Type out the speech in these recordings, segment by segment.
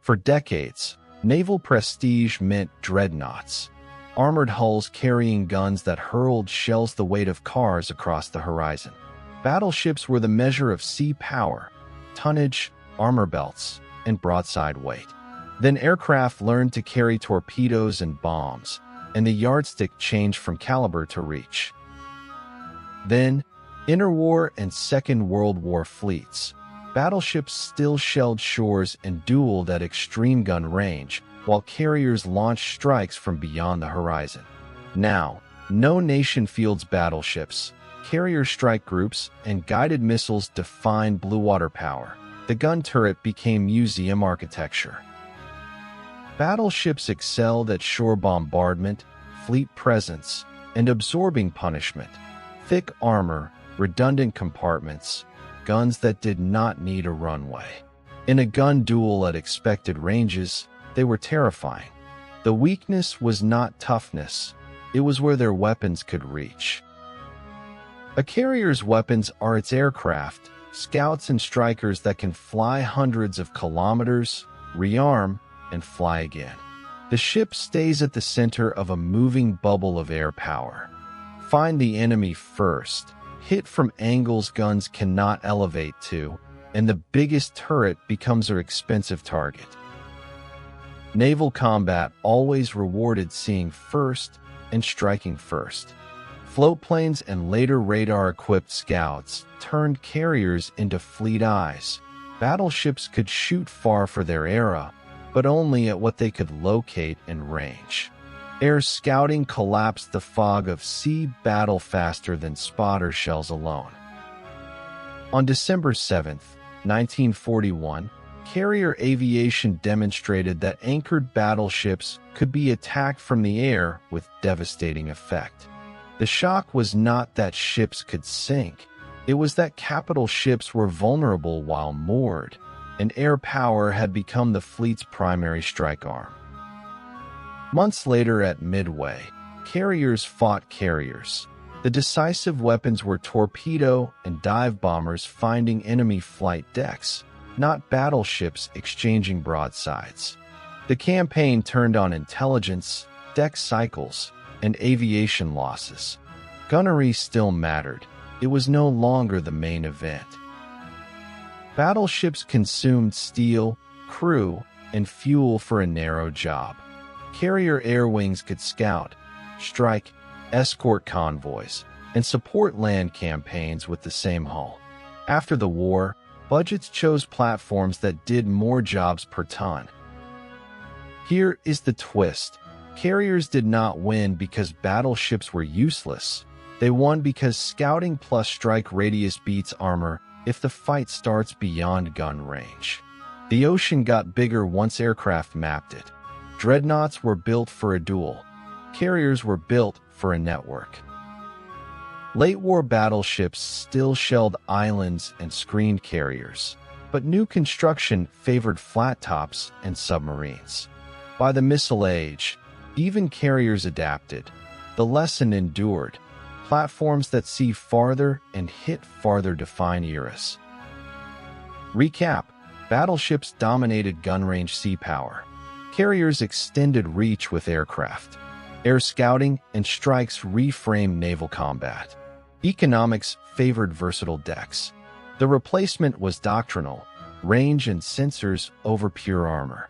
For decades, naval prestige meant dreadnoughts, armored hulls carrying guns that hurled shells the weight of cars across the horizon. Battleships were the measure of sea power, tonnage, armor belts, and broadside weight. Then aircraft learned to carry torpedoes and bombs, and the yardstick changed from caliber to reach. Then, interwar and Second World War fleets. Battleships still shelled shores and dueled at extreme gun range, while carriers launched strikes from beyond the horizon. Now, no nation fields battleships. Carrier strike groups and guided missiles define blue water power. The gun turret became museum architecture. Battleships excelled at shore bombardment, fleet presence, and absorbing punishment. Thick armor, redundant compartments, guns that did not need a runway. In a gun duel at expected ranges, they were terrifying. The weakness was not toughness, it was where their weapons could reach. A carrier's weapons are its aircraft, scouts and strikers that can fly hundreds of kilometers, rearm, and fly again. The ship stays at the center of a moving bubble of air power. Find the enemy first, hit from angles guns cannot elevate to, and the biggest turret becomes their expensive target. Naval combat always rewarded seeing first and striking first. Floatplanes and later radar-equipped scouts turned carriers into fleet eyes. Battleships could shoot far for their era, but only at what they could locate and range. Air scouting collapsed the fog of sea battle faster than spotter shells alone. On December 7, 1941, carrier aviation demonstrated that anchored battleships could be attacked from the air with devastating effect. The shock was not that ships could sink, it was that capital ships were vulnerable while moored, and air power had become the fleet's primary strike arm. Months later at Midway, carriers fought carriers. The decisive weapons were torpedo and dive bombers finding enemy flight decks, not battleships exchanging broadsides. The campaign turned on intelligence, deck cycles, and aviation losses. Gunnery still mattered. It was no longer the main event. Battleships consumed steel, crew, and fuel for a narrow job. Carrier air wings could scout, strike, escort convoys, and support land campaigns with the same hull. After the war, budgets chose platforms that did more jobs per ton. Here is the twist. Carriers did not win because battleships were useless. They won because scouting plus strike radius beats armor if the fight starts beyond gun range. The ocean got bigger once aircraft mapped it. Dreadnoughts were built for a duel. Carriers were built for a network. Late-war battleships still shelled islands and screened carriers, but new construction favored flat tops and submarines. By the missile age, even carriers adapted. The lesson endured. Platforms that see farther and hit farther define eras. Recap: battleships dominated gun-range sea power. Carriers extended reach with aircraft. Air scouting and strikes reframed naval combat. Economics favored versatile decks. The replacement was doctrinal: range and sensors over pure armor.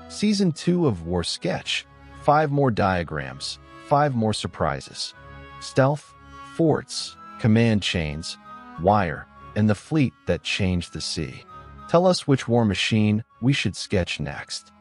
Season 2 of War Sketch: 5 more diagrams, 5 more surprises. Stealth, forts, command chains, wire, and the fleet that changed the sea. Tell us which war machine we should sketch next.